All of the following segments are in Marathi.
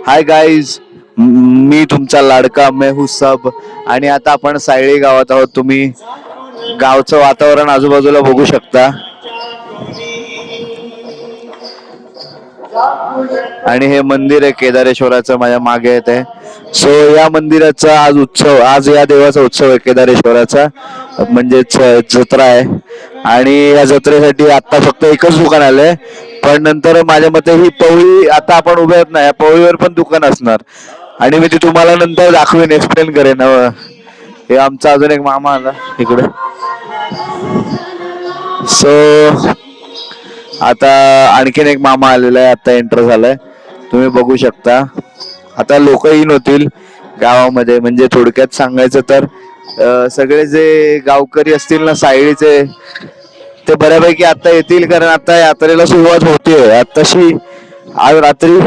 हाय गाईज, मी तुमचा लाडका मेहू सब. आणि आता आपण सायळी गावात आहोत. तुम्ही गावचं वातावरण आजूबाजूला बघू शकता. आणि हे मंदिर आहे केदारेश्वराचं, माझ्या मागे येत आहे. सो या मंदिराचा आज उत्सव, आज या देवाचा उत्सव आहे केदारेश्वराचा, म्हणजेच जत्रा आहे. आणि या जत्रेसाठी आता फक्त एकच दुकान आलंय, पण नंतर माझ्या मते ही पवळी, आता आपण उभे आहेत ना, या पवळीवर पण दुकान असणार. आणि मी ती तुम्हाला नंतर दाखवेन, एक्सप्लेन करेन. हे आमचा अजून एक मामा आला इकडे. सो आता आणखीन एक मामा आलेला आहे, आता एंटर झालाय, तुम्ही बघू शकता. आता लोक येईन होतील गावामध्ये. म्हणजे थोडक्यात सांगायचं तर सगळे जे गावकरी असतील ना सायळीचे, ते बऱ्यापैकी आता येतील, कारण आता यात्रेला सुरुवात होतीये. आताशी आज रात्री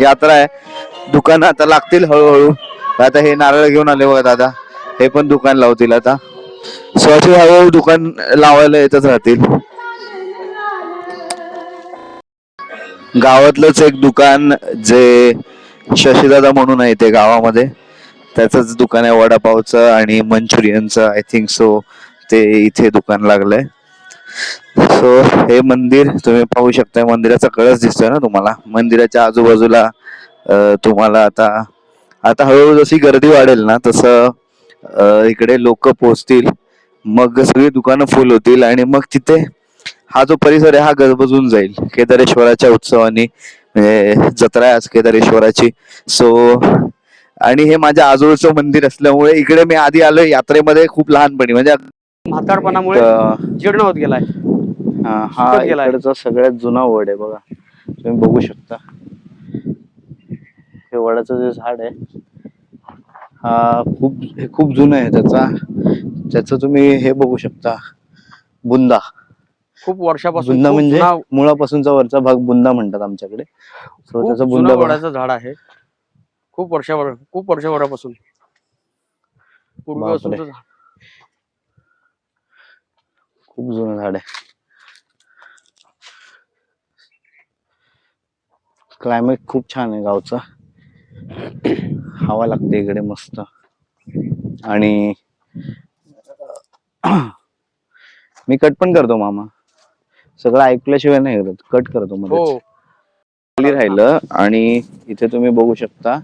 यात्रा आहे. दुकानं आता लागतील हळूहळू. आता हे नारळ घेऊन आले बघा दादा, हे पण दुकान लावतील आता. स्वतः हळूहळू दुकान लावायला येतच राहतील. गावातलंच एक दुकान जे शशीदादा म्हणून आहे ते गावामध्ये, त्याचंच दुकान आहे वडापावचं आणि मंचुरियनचं, आय थिंक सो. ते इथे दुकान लागलंय. सो हे मंदिर तुम्ही पाहू शकता. मंदिराचा कळस दिसतोय ना तुम्हाला. मंदिराच्या आजूबाजूला तुम्हाला आता हळूहळू जशी गर्दी वाढेल ना, तसं इकडे लोक पोहोचतील. मग सगळी दुकानं फुल होतील आणि मग तिथे हा जो परिसर आहे हा गजबजून जाईल केदारेश्वराच्या उत्सवाने. जत्रा आहे आज केदारेश्वराची. सो आणि हे माझ्या आजोळचं मंदिर असल्यामुळे इकडे मी आधी आलोय यात्रेमध्ये खूप लहानपणी, म्हणजे म्हातारपणामुळे जीर्ण होत गेलाय. हा इकडचा सगळ्यात जुना वड आहे बघा, तुम्ही बघू शकता. हे वडाचं जे झाड आहे हा खूप जुनं आहे. त्याचं तुम्ही हे बघू शकता, बुंदा. खूप वर्षापासून, बुंदा म्हणजे मुळापासूनचा वरचा भाग बुंदा म्हणतात आमच्याकडे. सो त्याचा बुंदा वडाचं झाड आहे. खूप वर्षापासून पूर्वीपासूनचं झाड. खूप जुनं झाड आहे. क्लायमेट खूप छान आहे गावचा. हवा लागते इकडे मस्त. आणि मी कट पण करतो मामा, सगळं ऐकल्याशिवाय नाही करत, कट करतो मध्ये. राहिलं. आणि इथे तुम्ही बघू शकता,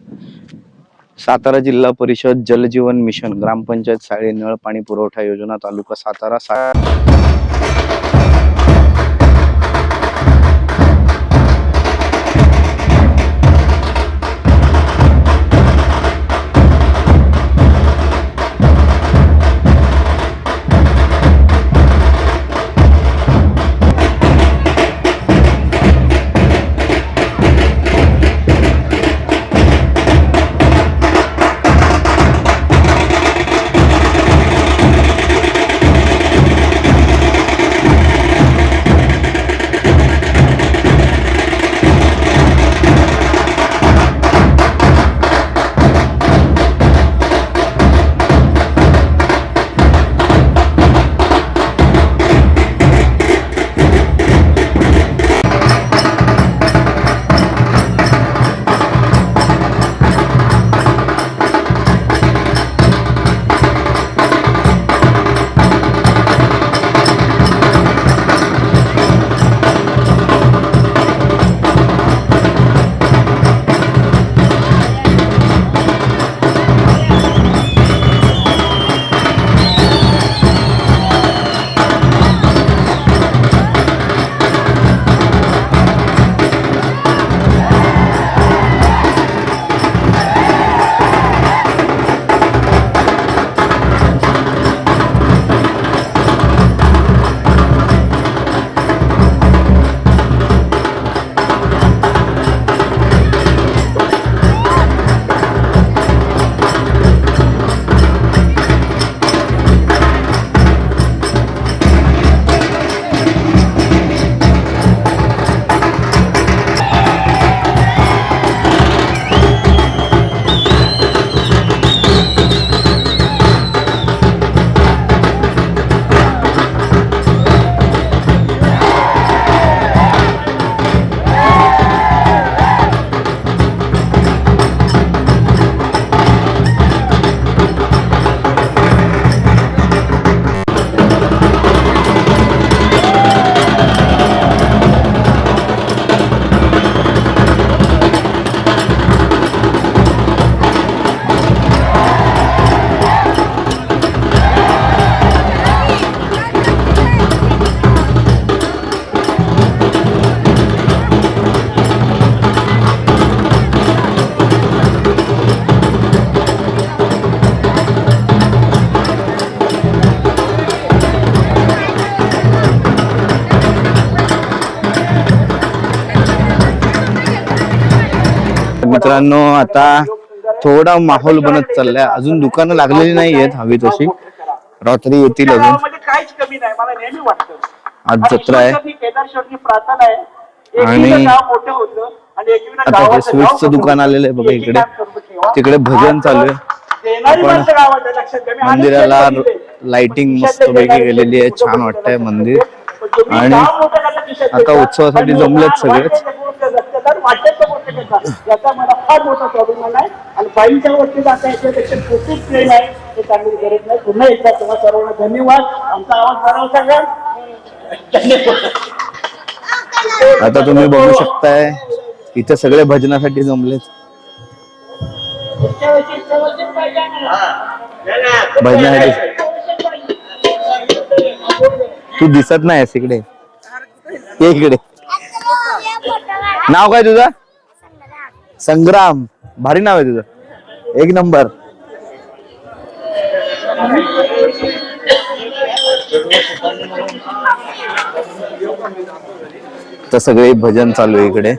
सातारा जिल्हा परिषद जलजीवन मिशन, ग्रामपंचायत सायळी, नळ पाणी पुरवठा योजना, तालुका सातारा. मित्रांनो आता थोडा माहोल बनत चाललाय, अजून दुकानं लागलेली नाहीयेत हवी तशी, रात्री येतील अजून. काहीच कमी नाही मला नेहमी वाटतं. आज जत्रा आहे केदारेश्वरची प्रार्थना आहे. आणि गाव मोठं होतं आणि आता हे स्वीट्सचं दुकान आलेलं आहे बघा इकडे, तिकडे भजन चालू आहे. मंदिराला लाइटिंग मस्त पैकी गेलेली आहे, छान वाटतंय मंदिर. आणि आता उत्सवासाठी जमलेत सगळेच. याचा मला फार मोठा प्रॉब्लेम आहे आणि बाईंच्या वरती जाता याच्यापेक्षा खूपच प्रेम आहे, हे सांगण्याची गरज नाही. पुन्हा एकदा तुम्हाला सर्वांना धन्यवाद. आमचा आवाज बराव सांगा. आता तुम्ही बघू शकताय इथे सगळे भजनासाठी जमलेत. भजनासाठी तू दिसत नाहीस इकडे, ये इकडे. नाव काय तुझं? संग्राम. भारी नाव आहे तुझं, एक नंबर. तर सगळे भजन चालू आहे इकडे.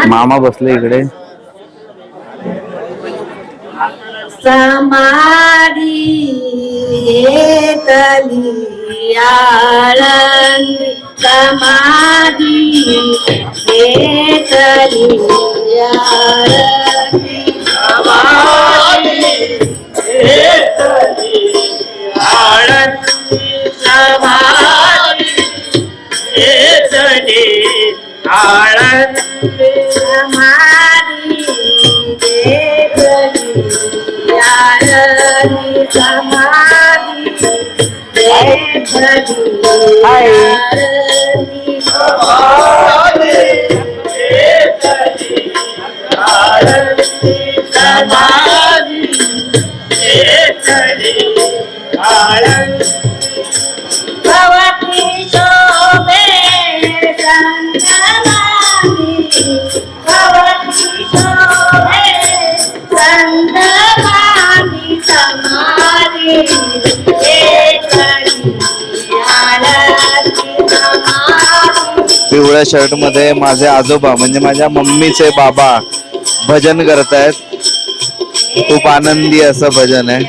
मामा बसले इकडे. समाधी घेतली आळंदी, समाधी घेतली आळंदी, समाधी घेतली आळंदी, समाधी घेतली आळंदी, समाधी घेतली आळंदी, समाधी घेतली आळंदी, समाधी घेतली आळंदी, समाधी घेतली आळंदी. भवती शोभे संगमानी, भवती शोभे संगमानी, समाधी घेतली आळंदी, समाधी. पिवळ्या शर्ट मध्ये माझे आजोबा म्हणजे माझ्या मम्मीचे बाबा भजन करतायत. खूप आनंदी असं भजन आहे.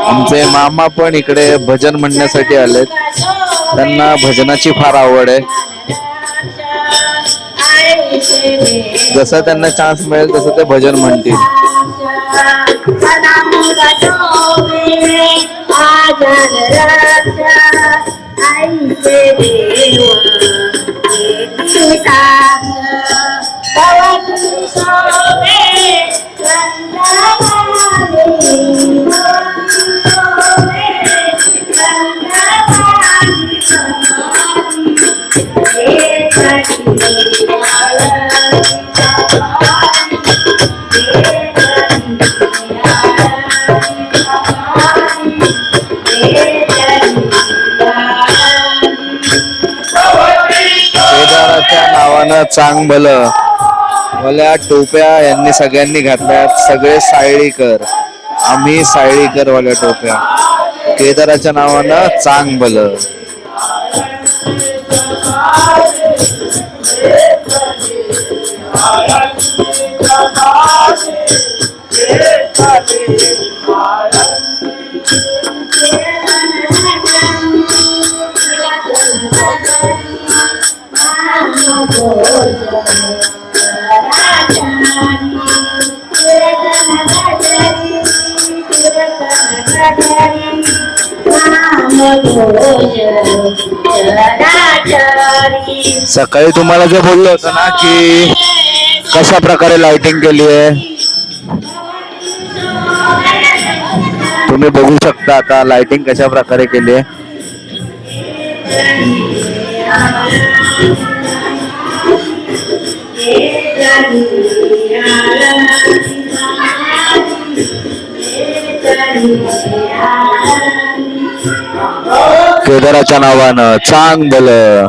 आमचे मामा पण इकडे भजन म्हणण्यासाठी आलेत. त्यांना भजनाची फार आवड आहे. जसं त्यांना चान्स मिळेल तसं ते भजन म्हणतील. केदाराच्या नावानं चांग भलं भल्या टोप्या यांनी सगळ्यांनी घातल्यात. सगळे सायळीकर, आम्ही सायळीकर वाल्या टोप्या. केदाराच्या नावानं चांग भलं. सकाळी तुम्हाला जे बोललो होतं ना की कशा प्रकारे लाइटिंग केली आहे, तुम्ही बघू शकता आता लाइटिंग कशा प्रकारे केली आहे. केदाराच्या नावानं चांगलं.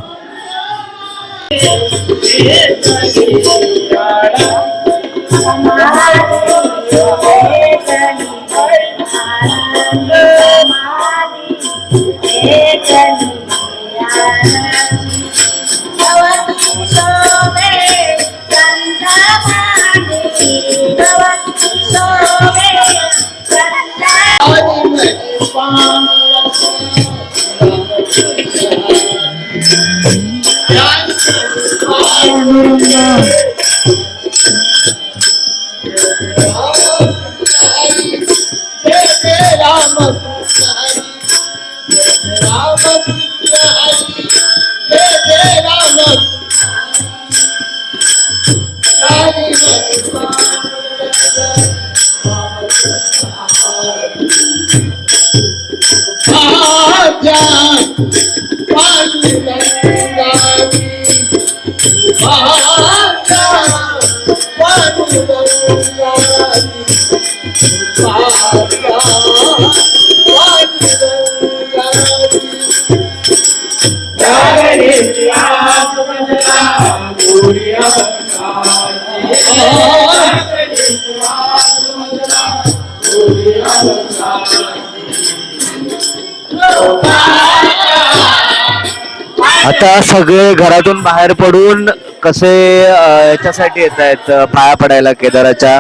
आता सगळे घरातून बाहेर पडून कसे याच्यासाठी येत आहेत पाया पडायला केदाराच्या.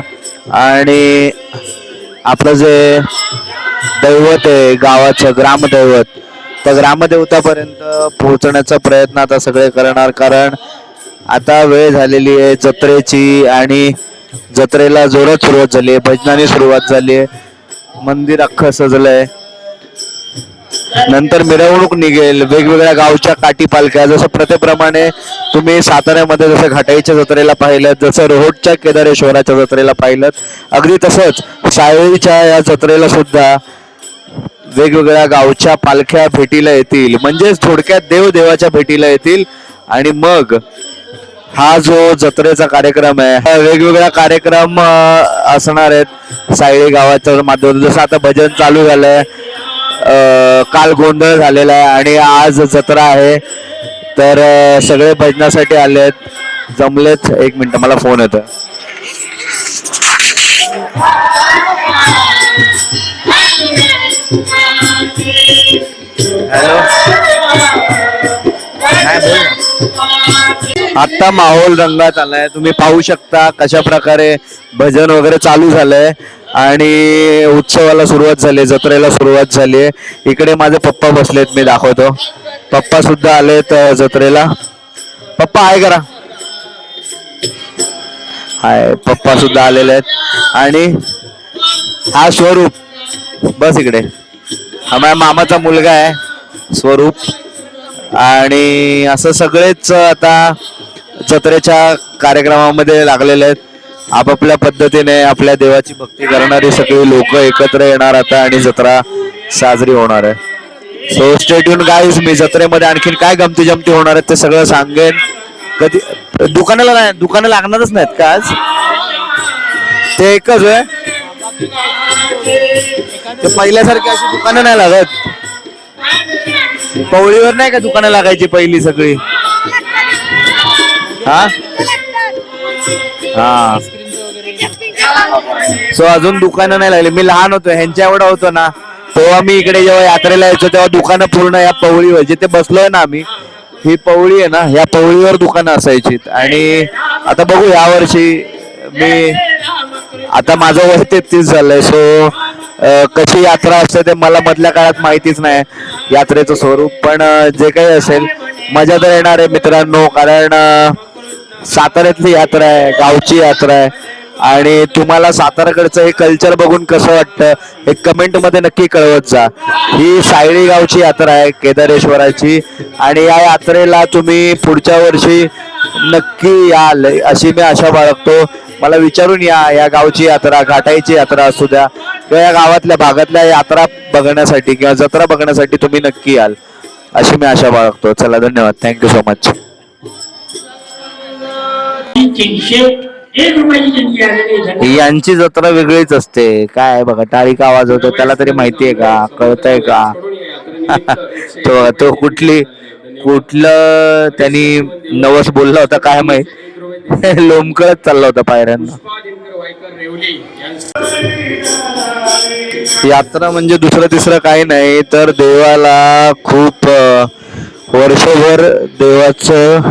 आणि आपलं जे दैवत आहे गावाचं ग्रामदैवत, त्या ग्रामदेवतापर्यंत पोहोचण्याचा प्रयत्न आता सगळे करणार. कारण आता वेळ झालेली आहे जत्रेची आणि जत्रेला जोरात सुरुवात झाली आहे, भजनाने सुरुवात झाली आहे, मंदिर अख्खं सजलंय. नंतर मिरवणूक निघेल, वेगवेगळ्या गावच्या काठी पालख्या. जसं प्रथेप्रमाणे तुम्ही साताऱ्यामध्ये जसं घाटाईच्या जत्रेला पाहिलं, जसं रोहोटच्या केदारेश्वराच्या जत्रेला पाहिलं, अगदी तसंच सायळीच्या या जत्रेला सुद्धा वेगवेगळ्या गावच्या पालख्या भेटीला येतील. म्हणजेच थोडक्यात देव देवाच्या भेटीला येतील. आणि मग हा जो जत्रेचा कार्यक्रम आहे, वेगवेगळ्या कार्यक्रम असणार आहेत सायळी गावाच्या माध्यमातून. जसं आता भजन चालू झालंय, काल गोंधळ झालेला आहे आणि आज जत्रा आहे. तर सगळे भजनासाठी आलेत, जमलेत. एक मिनिट, मला फोन येतोय. हॅलो, आता माहोल रंगात आलाय. तुम्ही पाहू शकता कशा प्रकारे भजन वगैरे चालू झालंय आणि उत्सवाला सुरुवात झाली, जत्रेला सुरुवात झाली. इकडे माझे पप्पा बसलेत, मी दाखवतो. पप्पा सुद्धा आलेत जत्रेला. पप्पा हाय करा. हाय, पप्पा सुद्धा आलेले आहेत. आणि हा स्वरूप, बस इकडे, हा माझ्या मामाचा मुलगा आहे स्वरूप. आणि असं सगळेच आता जत्रेच्या कार्यक्रमामध्ये लागलेले आहेत. आपापल्या पद्धतीने आपल्या देवाची भक्ती करणारी सगळी लोक एकत्र येणार आता आणि जत्रा साजरी होणार आहे. So stay tune guys. मी जत्रेमध्ये आणखीन काय गमती जमती होणार आहेत ते सगळं सांगेन. कधी दुकानाला नाही, दुकानं लागणारच नाहीत का आज? ते एकच आहे, ते पहिल्यासारखी अशी दुकानं नाही लागत. पवळीवर नाही का दुकानं लागायची पहिली सगळी? हा हा. सो अजून दुकानं नाही लागली. मी लहान होतो, ह्यांच्या एवढा होतो ना, तेव्हा मी इकडे जेव्हा यात्रेला यायचो तेव्हा दुकानं पूर्ण या पवळीवर, जिथे बसलोय ना आम्ही, ही पवळी आहे ना, या पवळीवर दुकानं असायची. आणि आता बघू यावर्षी, मी आता माझं वय 33 झालंय. सो कशी यात्रा असते ते मला मधल्या काळात माहितीच नाही, यात्रेचं स्वरूप. पण जे काही असेल मजा तर येणार आहे मित्रांनो. कारण साताऱ्यातली यात्रा आहे, गावची यात्रा आहे. आणि तुम्हाला साताराकडचं हे कल्चर बघून कसं वाटतं हे कमेंट मध्ये नक्की कळवत जा. ही सायळी गावची यात्रा आहे केदारेश्वराची. आणि या यात्रेला तुम्ही पुढच्या वर्षी नक्की याल अशी मी आशा बाळगतो. मला विचारून या गावची यात्रा, घाटाईची यात्रा असू द्या, किंवा या गावातल्या भागातल्या यात्रा बघण्यासाठी किंवा जत्रा बघण्यासाठी तुम्ही नक्की याल अशी मी आशा बाळगतो. चला, धन्यवाद. Thank you so much. 301 रुपयाची देणगी आलेली आहे. यांची जत्रा वेगळीच असते. काय बघा, टाळी का आवाज होतो त्याला तरी माहितीये का, कळतंय का? तो कुठलं त्यांनी नवस बोलला होता काय माहित, लोंबकळत चालला होता पायऱ्यांना. यात्रा म्हणजे दुसरं तिसरं काही नाही तर देवाला खूप वर्षभर देवाचं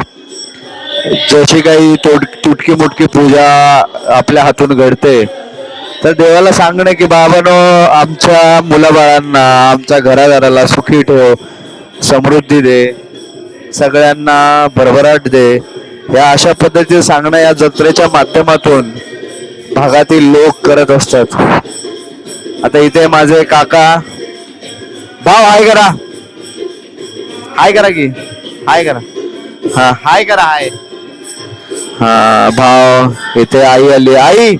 जशी काही तुटकी मुटकी पूजा आपल्या हातून घडते तर देवाला सांगणं की बाबानो आमच्या मुलाबाळांना आमच्या घरादाराला सुखी ठेव, समृद्धी दे, सगळ्यांना भरभराट दे, या अशा पद्धतीचं सांगणं या जत्रेच्या माध्यमातून भागातील लोक करत असतात. आता इथे माझे काका भाव हाय करा, हाय करा की हाय करा, हा हाय करा, हाय. हा भाव, इथे आई आली. आई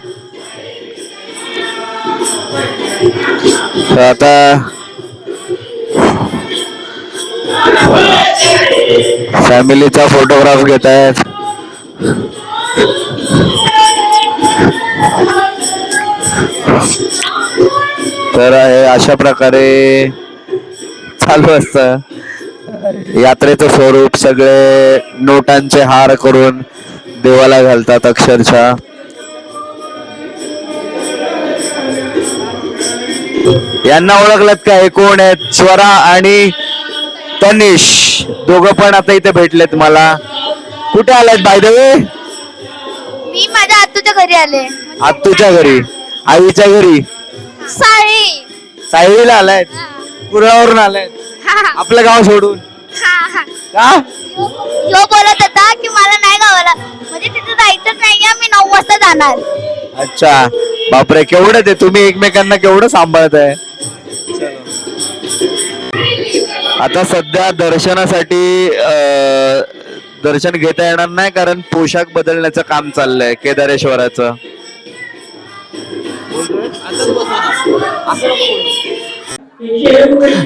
आता फॅमिलीचा फोटोग्राफ घेत आहेत. तर अशा प्रकारे चालू असतं यात्रेचं स्वरूप. सगळे नोटांचे हार करून देवाला घालतात अक्षरशः. यांना ओळखलत का? हे कोण आहेत? स्वरा आणि तनिष, दोघं पण आता इथे भेटलेत मला. कुठे आलात बाय द वे? मी माझ्या आत्तूच्या घरी आले. आत्तूच्या घरी, आईच्या घरी. सायलीला आलायत? कुरावरून आलायत आपलं गाव सोडून का? जो बोलत होता की मला नाही गावाला, म्हणजे तिथे जायचंच नाहीये, मी 9 वाजता जाणार. अच्छा, बापरे, केवढं ते तुम्ही एकमेकांना केवढं सांभाळताय. आता सध्या दर्शनासाठी दर्शन घेता येणार नाही कारण पोशाख बदलण्याचं काम चाललंय केदारेश्वराचं.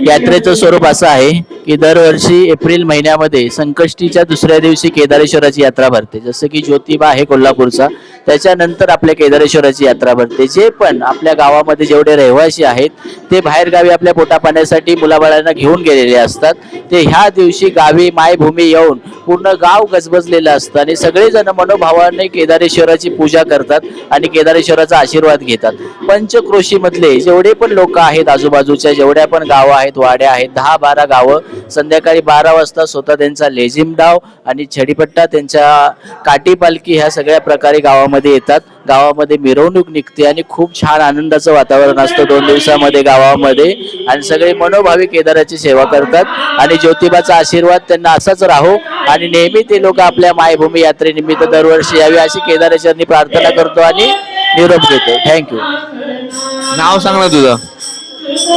यात्रेचं स्वरूप असं आहे की दरवर्षी एप्रिल महिन्यामध्ये संकष्टीच्या दुसऱ्या दिवशी केदारेश्वराची यात्रा भरते. जसं की ज्योतिबा आहे कोल्हापूरचा, त्याच्यानंतर आपल्या केदारेश्वराची यात्रा भरते. जे पण आपल्या गावामध्ये जेवढे रहिवासी आहेत ते बाहेरगावी आपल्या पोटापाण्यासाठी मुलाबाळांना घेऊन गेलेले असतात. ते ह्या दिवशी गावी मायभूमी येऊन पूर्ण गाव गजबजलेलं असतं आणि सगळेजण मनोभावाने केदारेश्वराची पूजा करतात आणि केदारेश्वराचा आशीर्वाद घेतात. पंचक्रोशीमधले जेवढे पण लोक आहेत, आजूबाजूच्या जेवढ्या पण गावं आहेत, वाड्या आहेत, 10-12 गावं संध्याकाळी 12 वाजता स्वतः त्यांचा लेझिम डाव आणि छडीपट्टा, त्यांच्या काठी पालखी ह्या सगळ्या प्रकारे गावामध्ये येतात. गावामध्ये मिरवणूक निघते आणि खूप छान आनंदाचं वातावरण असतं 2 दिवसामध्ये गावामध्ये. आणि सगळे मनोभावी केदाराची सेवा करतात आणि ज्योतिबाचा आशीर्वाद त्यांना असाच राहो आणि नेहमी ते लोक आपल्या मायभूमी यात्रेनिमित्त दरवर्षी यावी अशी केदारेश्वरनी प्रार्थना करतो आणि निरोप घेतो. थँक्यू. नाव सांग ना तुझं.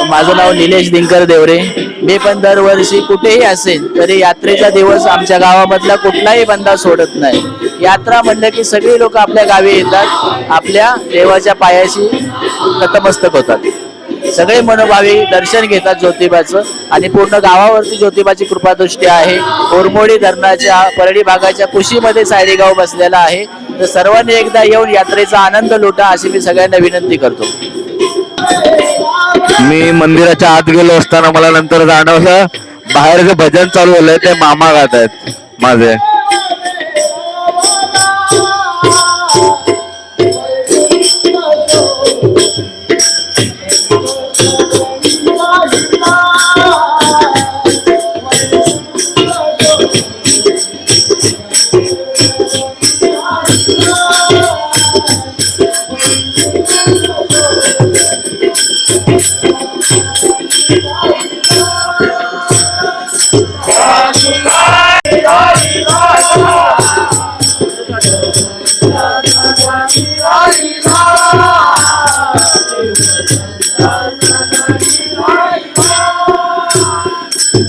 माझं नाव निलेश दिनकर देवरे. मी पण दरवर्षी कुठेही असेल तरी यात्रेचा दिवस आमच्या गावामधला कुठलाही बंदा सोडत नाही. यात्रा म्हणलं की सगळी लोक आपल्या गावी येतात, आपल्या देवाच्या पायाशी नतमस्तक होतात. सगळे मनोभावी दर्शन घेतात ज्योतिबाचं आणि पूर्ण गावावरती ज्योतिबाची कृपादृष्टी आहे. ओरमोडी धरणाच्या परळी भागाच्या कुशीमध्ये सायडी गाव बसलेला आहे. तर सर्वांनी एकदा येऊन यात्रेचा आनंद लुटा अशी मी सगळ्यांना विनंती करतो. मी मंदिराच्या आत गेलो असताना मला नंतर जाणवलं बाहेर जे भजन चालू झालंय ते मामा गात आहेत माझे.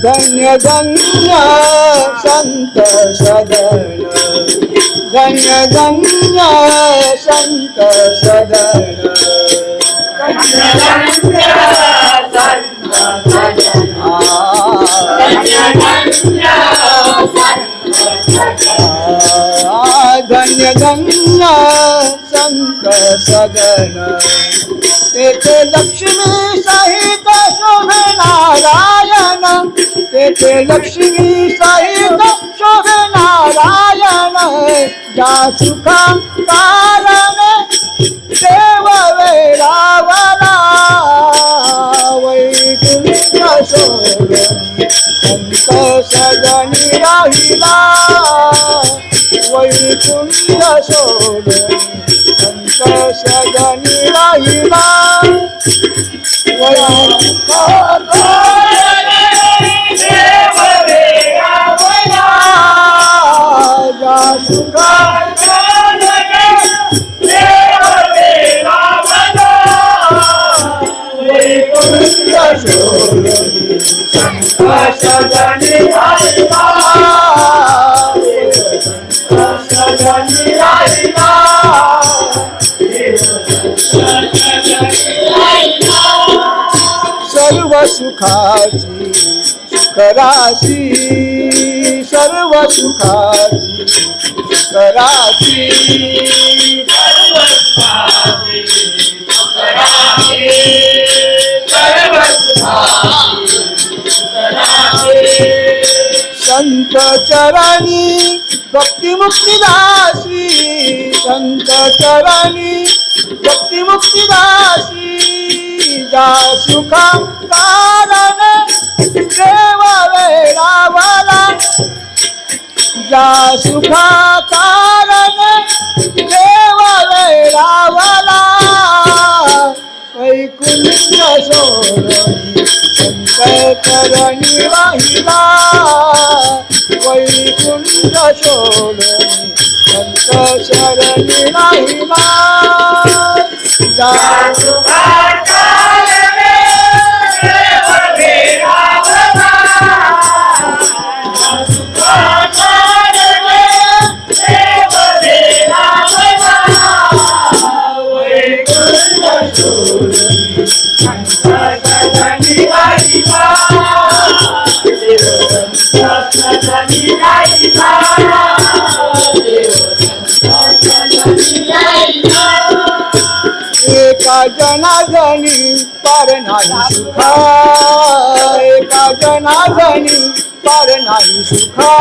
धन्य धन्य संत सदन, धन्य धन्य संत सदन. धन्य धन्य संत सदन तेथे लक्ष्मी सहित शोभे नारायण तेथे लक्ष्मी सहित शोभे नारायण ज्या सुखा कारण देव वेळावला वैकुंठ सोडून संत सदनी राहिला वैकुंठ सोडून संत सदनी राहिला सर्व सुखाची सुखराशी सर्व सुखाची सुखराशी संत चरणी भक्ती मुक्तिदासी संत चरणी भक्ती मुक्तिदासी जा सुखा कारण देव वेळावला जा सुखा कारण देव वेळावला वैकुंठ सोडून संत चरणी राहिला वैकुंठ सोडून संत शरणी राहिला जा सुखा एका जनार्दनी पार नाही सुखा एका जनार्दनी पार नाही सुखा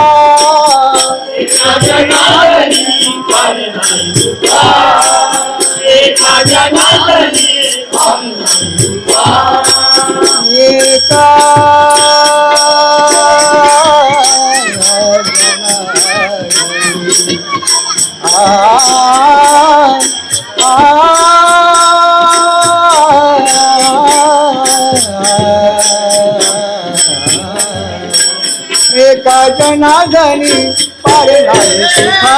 एका जनार्दनी पार नाही सुखा एका जनार्दनी पार नाही सुखा एका एका जनार्दनी पार नाही सुखा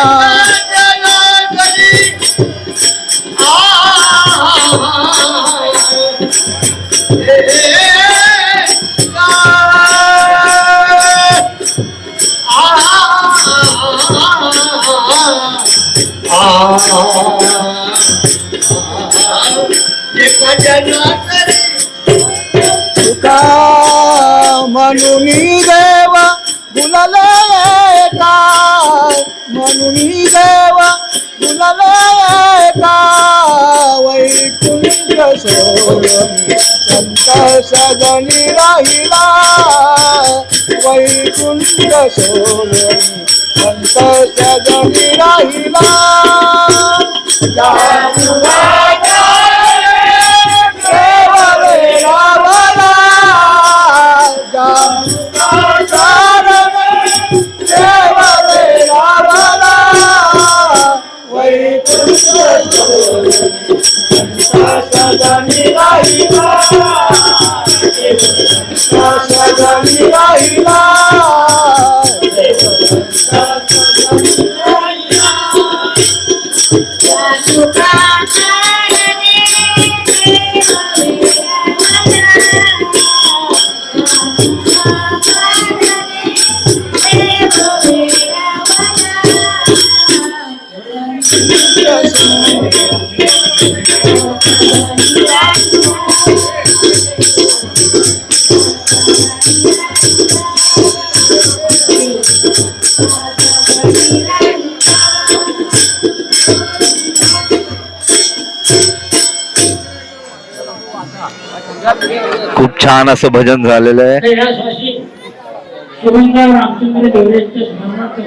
सुखा म्हणून देव बुलले एका म्हणून देव बुलले एका वैकुंठ सोडून संत सदनी राहिला वैकुंठ सोडून संत सदनी राहिला Yeah. खूप छान असं भजन झालेलं आहे. कैलासवासी शुभंकर रामचंद्र देवरेंच्या स्मरणार्थ